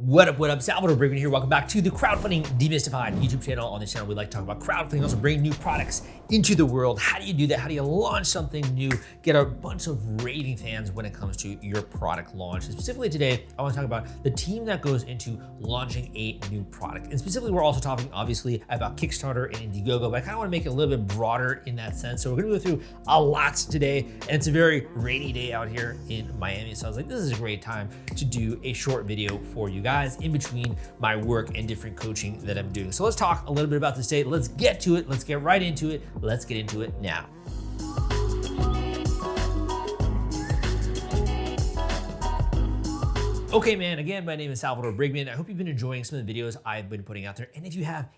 What up? Salvador Briggman here. Welcome back to the Crowdfunding Demystified YouTube channel. On this channel, we like to talk about crowdfunding, also bring new products into the world. How do you do that? How do you launch something new? Get a bunch of raving fans when it comes to your product launch. And specifically today, I want to talk about the team that goes into launching a new product. And specifically, we're also talking obviously about Kickstarter and Indiegogo, but I kind of want to make it a little bit broader in that sense. So we're going to go through a lot today, and it's a very rainy day out here in Miami. So I was like, this is a great time to do a short video for you guys in between my work and different coaching that I'm doing. So let's talk a little bit about this day. Let's get to it. Let's get right into it. Let's get into it now. Okay, man, again, my name is Salvador Briggman. I hope you've been enjoying some of the videos I've been putting out there. And if you have,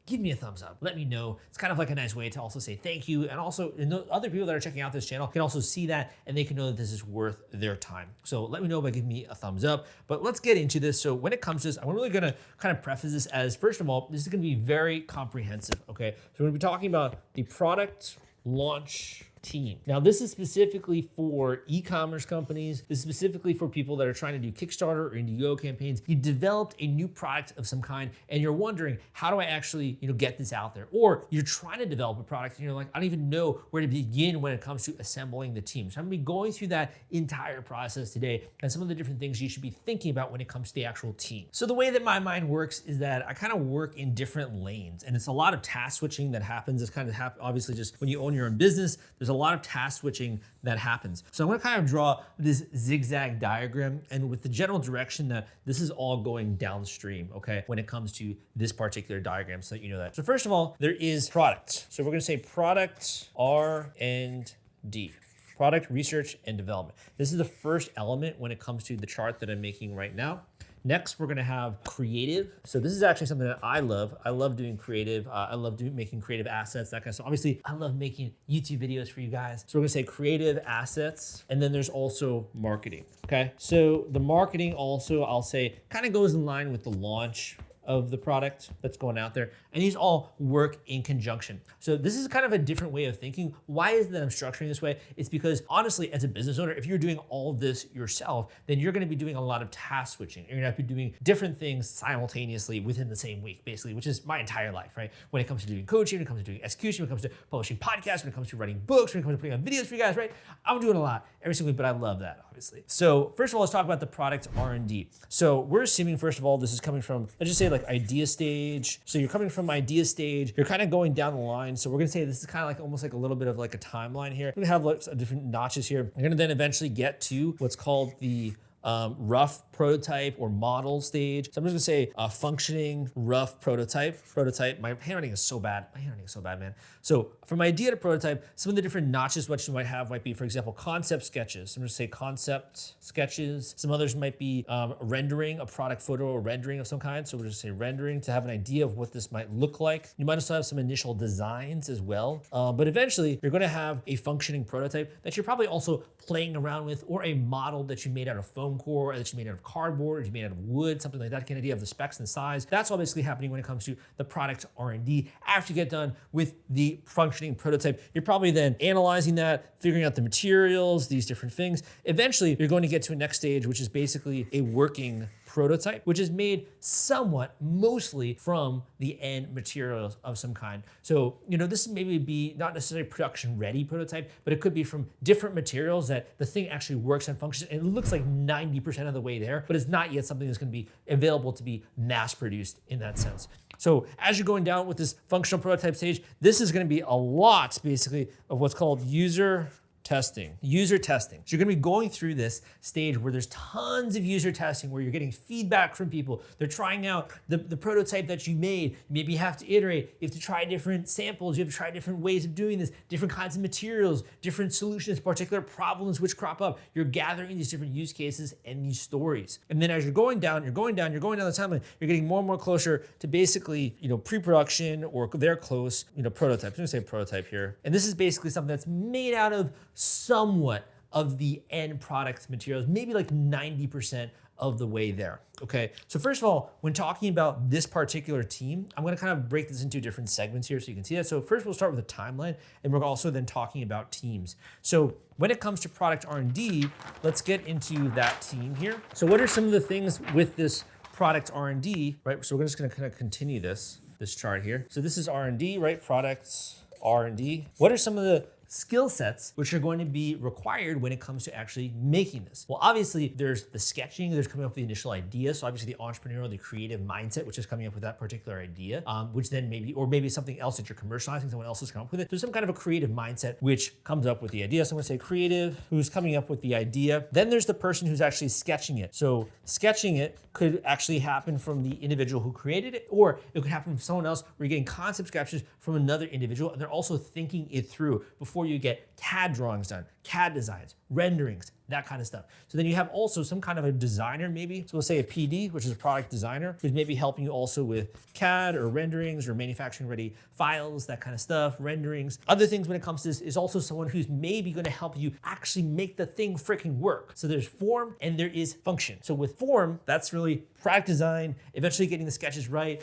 give me a thumbs up. Let me know. It's kind of like a nice way to also say thank you. And also, other people that are checking out this channel can also see that and they can know that this is worth their time. So let me know by giving me a thumbs up. But let's get into this. So when it comes to this, I'm really gonna kind of preface this as, first of all, this is gonna be very comprehensive, okay? So we're gonna be talking about the product launch team. Now, this is specifically for e-commerce companies. This is specifically for people that are trying to do Kickstarter or Indiegogo campaigns. You developed a new product of some kind and you're wondering, how do I actually, get this out there? Or you're trying to develop a product and you're like, I don't even know where to begin when it comes to assembling the team. So I'm gonna be going through that entire process today and some of the different things you should be thinking about when it comes to the actual team. So the way that my mind works is that I kind of work in different lanes, and it's a lot of task switching that happens. It's kind of obviously just when you own your own business, there's a lot of task switching that happens. So I'm gonna kind of draw this zigzag diagram, and with the general direction that this is all going downstream, okay, when it comes to this particular diagram, so that you know that. So first of all, there is product. So we're gonna say product R&D. Product research and development. This is the first element when it comes to the chart that I'm making right now. Next, we're gonna have creative. So this is actually something that I love. I love doing creative. I love making creative assets, that kind of stuff. Obviously, I love making YouTube videos for you guys. So we're gonna say creative assets. And then there's also marketing, okay? So the marketing also, I'll say, kind of goes in line with the launch of the product that's going out there. And these all work in conjunction. So this is kind of a different way of thinking. Why is it that I'm structuring this way? It's because honestly, as a business owner, if you're doing all of this yourself, then you're gonna be doing a lot of task switching. You're gonna have to be doing different things simultaneously within the same week, basically, which is my entire life, right? When it comes to doing coaching, when it comes to doing execution, when it comes to publishing podcasts, when it comes to writing books, when it comes to putting on videos for you guys, right? I'm doing a lot every single week, but I love that, obviously. So first of all, let's talk about the product R&D. So we're assuming, first of all, this is coming from, let's just say like idea stage. So you're coming from idea stage, you're kind of going down the line. So we're gonna say this is kind of like almost like a little bit of like a timeline here. We're gonna have like different notches here. We're gonna then eventually get to what's called the rough prototype or model stage. So I'm just gonna say functioning rough prototype. My handwriting is so bad. Man. So from idea to prototype, some of the different notches what you might have might be, for example, concept sketches. So I'm gonna say concept sketches. Some others might be rendering, a product photo or rendering of some kind. So we'll just say rendering to have an idea of what this might look like. You might also have some initial designs as well. But eventually you're gonna have a functioning prototype that you're probably also playing around with, or a model that you made out of foam core, or that you made out of cardboard, or you made out of wood, something like that. Get an idea of the specs and size. That's all basically happening when it comes to the product R&D. After you get done with the functioning prototype, you're probably then analyzing that, figuring out the materials, these different things. Eventually, you're going to get to a next stage, which is basically a working prototype, which is made somewhat mostly from the end materials of some kind. So, this maybe be not necessarily production ready prototype, but it could be from different materials that the thing actually works and functions. And it looks like 90% of the way there, but it's not yet something that's gonna be available to be mass produced in that sense. So as you're going down with this functional prototype stage, this is gonna be a lot basically of what's called user testing. So you're gonna be going through this stage where there's tons of user testing, where you're getting feedback from people. They're trying out the prototype that you made. Maybe you have to iterate. You have to try different samples. You have to try different ways of doing this, different kinds of materials, different solutions, particular problems which crop up. You're gathering these different use cases and these stories. And then as you're going down the timeline, you're getting more and more closer to basically, pre-production or they're close, prototypes. I'm gonna say prototype here. And this is basically something that's made out of somewhat of the end product materials, maybe like 90% of the way there, okay? So first of all, when talking about this particular team, I'm gonna kind of break this into different segments here so you can see that. So first we'll start with a timeline, and we're also then talking about teams. So when it comes to product R&D, let's get into that team here. So what are some of the things with this product R&D, right? So we're just gonna kind of continue this chart here. So this is R&D, right? Products R&D. What are some of the skill sets which are going to be required when it comes to actually making this? Well, obviously there's the sketching, there's coming up with the initial idea. So obviously the entrepreneurial, the creative mindset, which is coming up with that particular idea, which then maybe something else that you're commercializing, someone else has come up with it. There's some kind of a creative mindset which comes up with the idea. So I'm gonna say creative, who's coming up with the idea. Then there's the person who's actually sketching it. So sketching it could actually happen from the individual who created it, or it could happen from someone else where you're getting concept sketches from another individual, and they're also thinking it through before you get CAD drawings done, CAD designs, renderings, that kind of stuff. So then you have also some kind of a designer maybe. So we'll say a PD, which is a product designer, who's maybe helping you also with CAD or renderings or manufacturing ready files, that kind of stuff, renderings. Other things when it comes to this is also someone who's maybe gonna help you actually make the thing freaking work. So there's form and there is function. So with form, that's really product design, eventually getting the sketches right,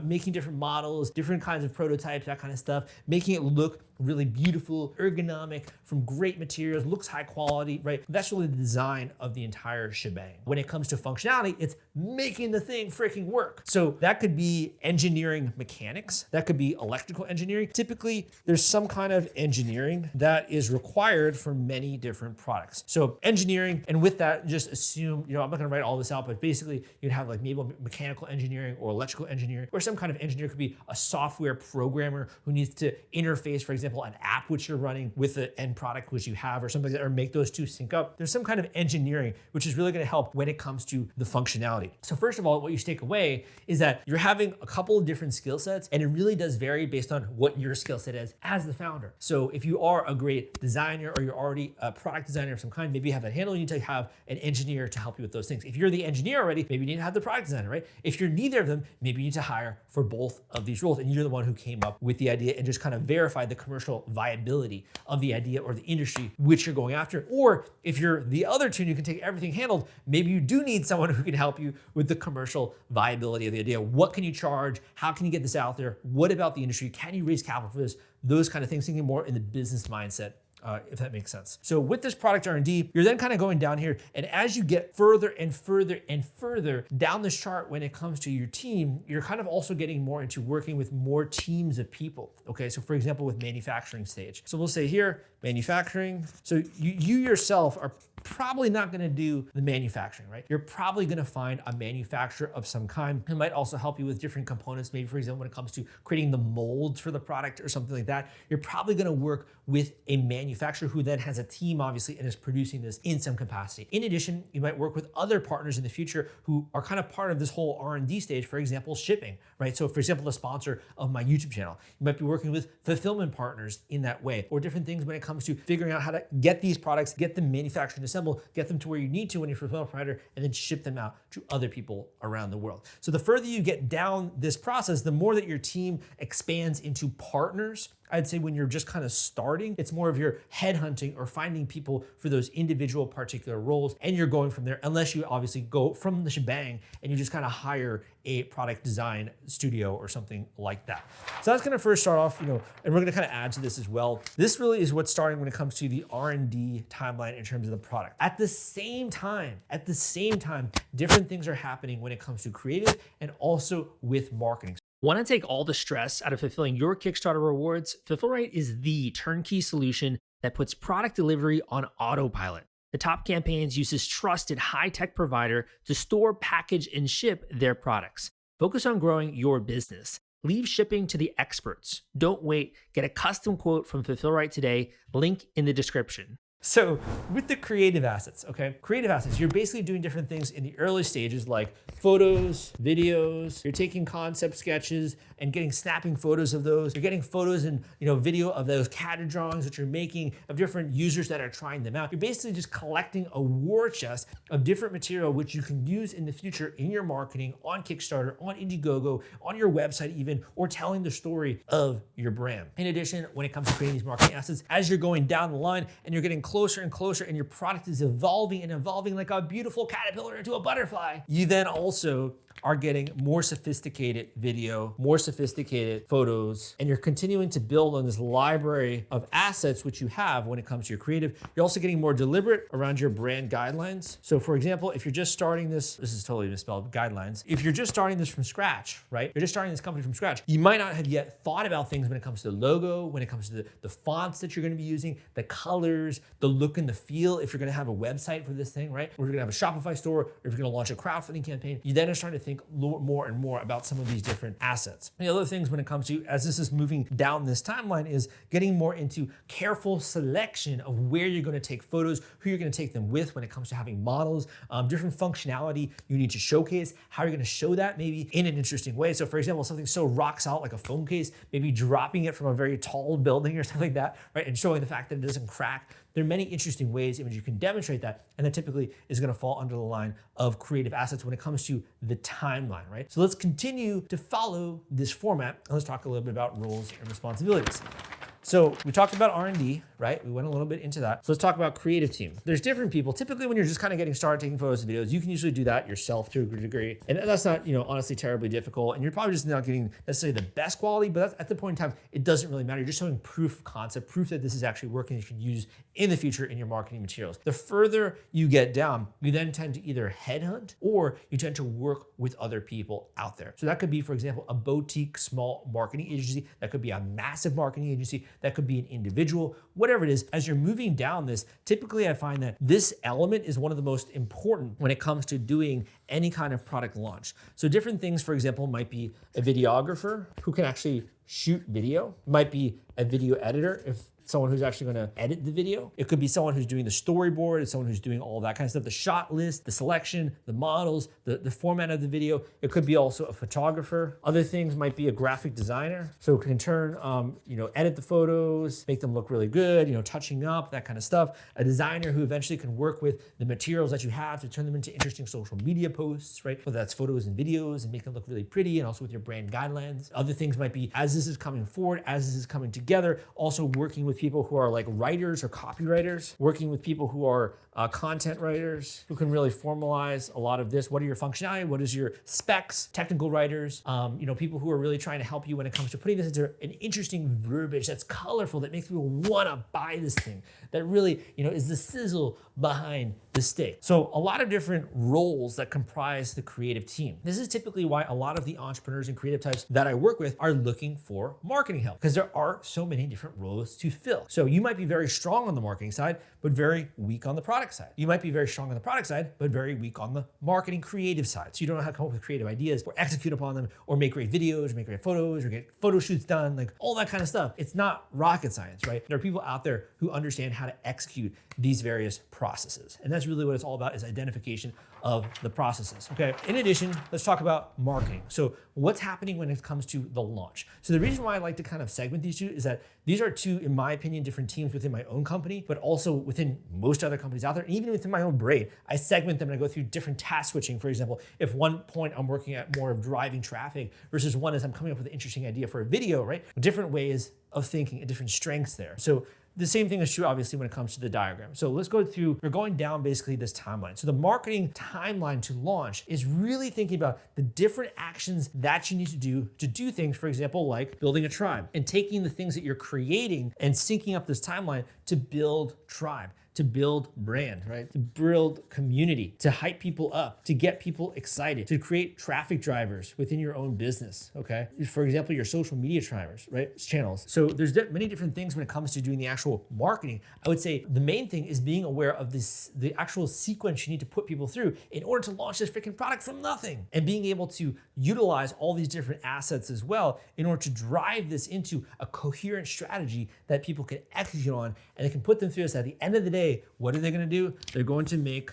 making different models, different kinds of prototypes, that kind of stuff, making it look really beautiful, ergonomic, from great materials, looks high quality, right? That's really the design of the entire shebang. When it comes to functionality, it's making the thing freaking work. So that could be engineering mechanics, that could be electrical engineering. Typically, there's some kind of engineering that is required for many different products. So engineering, and with that, just assume, I'm not gonna write all this out, but basically you'd have like maybe mechanical engineering or electrical engineering, or some kind of engineer. Could be a software programmer who needs to interface, for example, an app which you're running with the end product which you have, or something, or make those two sync up. There's some kind of engineering which is really gonna help when it comes to the functionality. So first of all, what you should take away is that you're having a couple of different skill sets, and it really does vary based on what your skill set is as the founder. So if you are a great designer, or you're already a product designer of some kind, maybe you have that handle, you need to have an engineer to help you with those things. If you're the engineer already, maybe you need to have the product designer, right? If you're neither of them, maybe you need to hire for both of these roles, and you're the one who came up with the idea and just kind of verified the commercial viability of the idea or the industry which you're going after. Or if you're the other two and you can take everything handled, maybe you do need someone who can help you with the commercial viability of the idea. What can you charge? How can you get this out there? What about the industry? Can you raise capital for this? Those kind of things, thinking more in the business mindset, if that makes sense. So with this product R&D, you're then kind of going down here, and as you get further and further and further down this chart when it comes to your team, you're kind of also getting more into working with more teams of people. Okay, so for example, with manufacturing stage. So we'll say here, manufacturing. So you yourself are probably not gonna do the manufacturing, right? You're probably gonna find a manufacturer of some kind who might also help you with different components. Maybe, for example, when it comes to creating the molds for the product or something like that, you're probably gonna work with a manufacturer who then has a team, obviously, and is producing this in some capacity. In addition, you might work with other partners in the future who are kind of part of this whole R&D stage, for example, shipping, right? So for example, the sponsor of my YouTube channel, you might be working with fulfillment partners in that way, or different things when it comes to figuring out how to get these products, get them manufactured and assembled, get them to where you need to when you're a fulfillment provider, and then ship them out to other people around the world. So the further you get down this process, the more that your team expands into partners. I'd say when you're just kind of starting, it's more of your headhunting or finding people for those individual particular roles, and you're going from there, unless you obviously go from the shebang and you just kind of hire a product design studio or something like that. So that's gonna first start off, and we're gonna kind of add to this as well. This really is what's starting when it comes to the R&D timeline in terms of the product. At the same time, different things are happening when it comes to creative and also with marketing. Want to take all the stress out of fulfilling your Kickstarter rewards? Fulfillrite is the turnkey solution that puts product delivery on autopilot. The Top Campaigns uses trusted high-tech provider to store, package, and ship their products. Focus on growing your business. Leave shipping to the experts. Don't wait. Get a custom quote from Fulfillrite today. Link in the description. So with the creative assets, creative assets, you're basically doing different things in the early stages like photos, videos, you're taking concept sketches and snapping photos of those. You're getting photos and video of those CAD drawings that you're making of different users that are trying them out. You're basically just collecting a war chest of different material which you can use in the future in your marketing, on Kickstarter, on Indiegogo, on your website even, or telling the story of your brand. In addition, when it comes to creating these marketing assets, as you're going down the line and you're getting closer and closer and your product is evolving and evolving like a beautiful caterpillar into a butterfly, you then also are getting more sophisticated video, more sophisticated photos, and you're continuing to build on this library of assets which you have when it comes to your creative. You're also getting more deliberate around your brand guidelines. So for example, if you're just starting this is totally misspelled, guidelines. If you're just starting this from scratch, right? You're just starting this company from scratch. You might not have yet thought about things when it comes to the logo, when it comes to the fonts that you're gonna be using, the colors, the look and the feel. If you're gonna have a website for this thing, right? Or you're gonna have a Shopify store, or if you're gonna launch a crowdfunding campaign, you then are starting to think more and more about some of these different assets. And the other things when it comes to, as this is moving down this timeline, is getting more into careful selection of where you're gonna take photos, who you're gonna take them with when it comes to having models, different functionality you need to showcase, how you're gonna show that maybe in an interesting way. So for example, something so rock solid like a phone case, maybe dropping it from a very tall building or something like that, right? And showing the fact that it doesn't crack. There are many interesting ways in which you can demonstrate that, and that typically is gonna fall under the line of creative assets when it comes to the timeline, right? So let's continue to follow this format, and let's talk a little bit about roles and responsibilities. So we talked about R&D, right? We went a little bit into that. So let's talk about creative team. There's different people. Typically when you're just kind of getting started taking photos and videos, you can usually do that yourself to a degree. And that's not, honestly terribly difficult. And you're probably just not getting necessarily the best quality, but that's, at the point in time, it doesn't really matter. You're just showing proof of concept, proof that this is actually working, you can use in the future in your marketing materials. The further you get down, you then tend to either headhunt or you tend to work with other people out there. So that could be, for example, a boutique small marketing agency. That could be a massive marketing agency. That could be an individual, whatever it is. As you're moving down this, typically I find that this element is one of the most important when it comes to doing any kind of product launch. So different things, for example, might be a videographer who can actually shoot video, might be a video editor, if someone who's actually gonna edit the video. It could be someone who's doing the storyboard, it's someone who's doing all that kind of stuff, the shot list, the selection, the models, the format of the video. It could be also a photographer. Other things might be a graphic designer. So it can turn, edit the photos, make them look really good, touching up, that kind of stuff. A designer who eventually can work with the materials that you have to turn them into interesting social media posts, right? Whether that's photos and videos and make them look really pretty, and also with your brand guidelines. Other things might be, as this is coming forward, as this is coming together, also working with people who are like writers or copywriters, working with people who are content writers, who can really formalize a lot of this. What are your functionality? What is your specs? Technical writers, people who are really trying to help you when it comes to putting this into an interesting verbiage that's colorful, that makes people wanna buy this thing, that really, is the sizzle behind the steak. So a lot of different roles that comprise the creative team. This is typically why a lot of the entrepreneurs and creative types that I work with are looking for marketing help, because there are so many different roles to fill. So you might be very strong on the marketing side, but very weak on the product side. You might be very strong on the product side, but very weak on the marketing creative side. So you don't know how to come up with creative ideas or execute upon them, or make great videos, or make great photos, or get photo shoots done, like all that kind of stuff. It's not rocket science, right? There are people out there who understand how to execute these various processes. And that's really what it's all about, is identification of the processes, okay? In addition, let's talk about marketing. So what's happening when it comes to the launch? So the reason why I like to kind of segment these two is that these are two, in my opinion, different teams within my own company, but also within most other companies out there, and even within my own brain. I segment them and I go through different task switching. For example, if one point I'm working at more of driving traffic versus one is I'm coming up with an interesting idea for a video, right? Different ways of thinking and different strengths there. So the same thing is true, obviously, when it comes to the diagram. So let's go through, we're going down basically this timeline. So the marketing timeline to launch is really thinking about the different actions that you need to do things, for example, like building a tribe, and taking the things that you're creating and syncing up this timeline to build tribe, to build brand, right? To build community, to hype people up, to get people excited, to create traffic drivers within your own business, okay? For example, your social media drivers, right? Channels. So there's many different things when it comes to doing the actual marketing. I would say the main thing is being aware of the actual sequence you need to put people through in order to launch this freaking product from nothing, and being able to utilize all these different assets as well in order to drive this into a coherent strategy that people can execute on, and they can put them through this. At the end of the day, what are they gonna do? They're going to make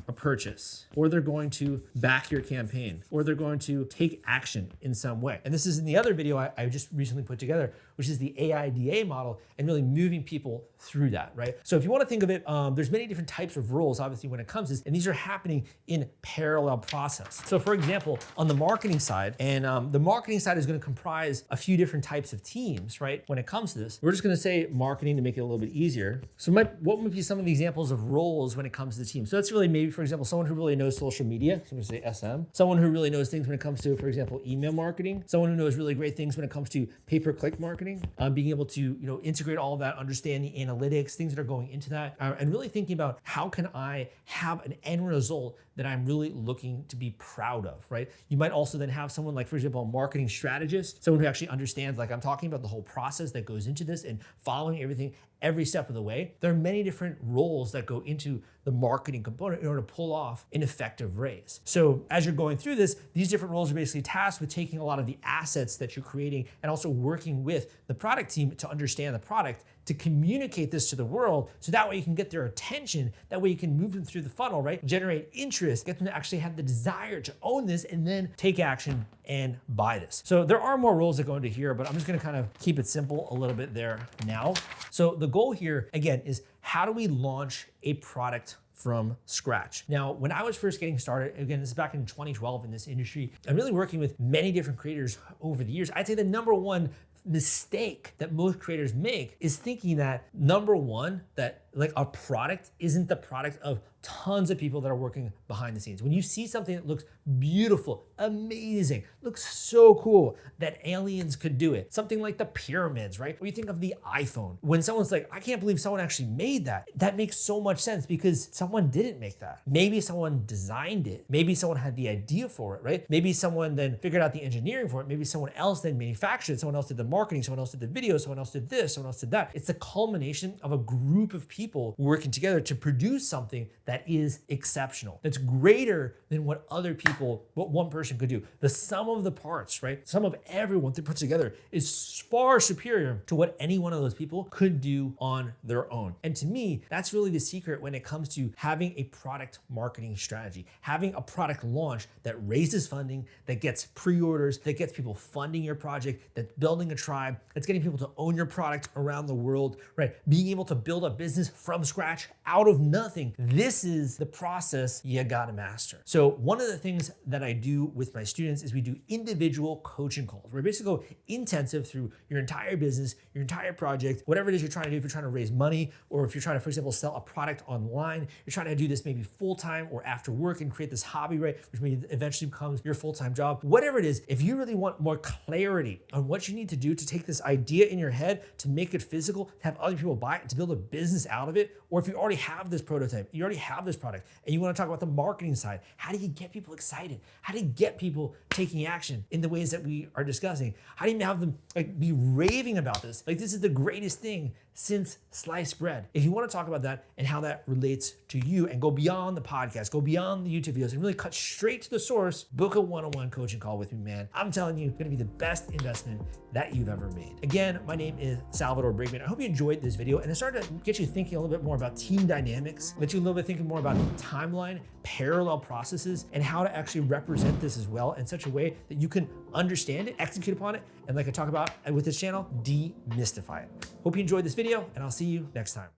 a purchase, or they're going to back your campaign, or they're going to take action in some way. And this is in the other video I just recently put together, which is the AIDA model, and really moving people through that, right? So if you want to think of it, there's many different types of roles, obviously, when it comes to this, and these are happening in parallel process. So for example, on the marketing side, and the marketing side is going to comprise a few different types of teams, right? When it comes to this, we're just going to say marketing to make it a little bit easier. So what would be some of the examples of roles when it comes to the team? So that's really maybe, for example, someone who really knows social media, so I'm going to say SM. Someone who really knows things when it comes to, for example, email marketing. Someone who knows really great things when it comes to pay-per-click marketing, being able to integrate all of that, understand the analytics, things that are going into that, and really thinking about how can I have an end result that I'm really looking to be proud of, right? You might also then have someone like, for example, a marketing strategist, someone who actually understands, like I'm talking about the whole process that goes into this and following everything every step of the way. There are many different roles that go into the marketing component in order to pull off an effective raise. So as you're going through this, these different roles are basically tasked with taking a lot of the assets that you're creating and also working with the product team to understand the product, to communicate this to the world, so that way you can get their attention, that way you can move them through the funnel, right? Generate interest, get them to actually have the desire to own this and then take action and buy this. So there are more roles that go into here, but I'm just gonna kind of keep it simple a little bit there now. So the goal here, again, is how do we launch a product from scratch? Now, when I was first getting started, again, this is back in 2012 in this industry, I'm really working with many different creators over the years. I'd say the number one mistake that most creators make is thinking that, number one, that like a product isn't the product of tons of people that are working behind the scenes. When you see something that looks beautiful, amazing, looks so cool that aliens could do it, something like the pyramids, right? Or you think of the iPhone. When someone's like, I can't believe someone actually made that, that makes so much sense because someone didn't make that. Maybe someone designed it. Maybe someone had the idea for it, right? Maybe someone then figured out the engineering for it. Maybe someone else then manufactured it. Someone else did the marketing. Someone else did the video. Someone else did this. Someone else did that. It's a culmination of a group of people working together to produce something that is exceptional, that's greater than what one person could do. The sum of the parts, right? Sum of everyone they put together is far superior to what any one of those people could do on their own. And to me, that's really the secret when it comes to having a product marketing strategy, having a product launch that raises funding, that gets pre-orders, that gets people funding your project, that's building a tribe, that's getting people to own your product around the world, right? Being able to build a business from scratch out of nothing. This is the process you gotta master. So one of the things that I do with my students is we do individual coaching calls. We basically go intensive through your entire business, your entire project, whatever it is you're trying to do. If you're trying to raise money, or if you're trying to, for example, sell a product online, you're trying to do this maybe full-time or after work and create this hobby, right? Which maybe eventually becomes your full-time job. Whatever it is, if you really want more clarity on what you need to do to take this idea in your head, to make it physical, to have other people buy it, to build a business out of it, or if you already have this prototype, you already have this product, and you want to talk about the marketing side, how do you get people excited? How do you get people taking action in the ways that we are discussing? How do you have them like be raving about this? Like, this is the greatest thing since sliced bread. If you want to talk about that and how that relates to you and go beyond the podcast, go beyond the YouTube videos and really cut straight to the source, book a one-on-one coaching call with me, man. I'm telling you, it's going to be the best investment that you've ever made. Again, my name is Salvador Briggman. I hope you enjoyed this video and it started to get you thinking a little bit more about team dynamics, let you a little bit thinking more about timeline, parallel processes, and how to actually represent this as well in such a way that you can understand it, execute upon it, and like I talk about with this channel, demystify it. Hope you enjoyed this video, and I'll see you next time.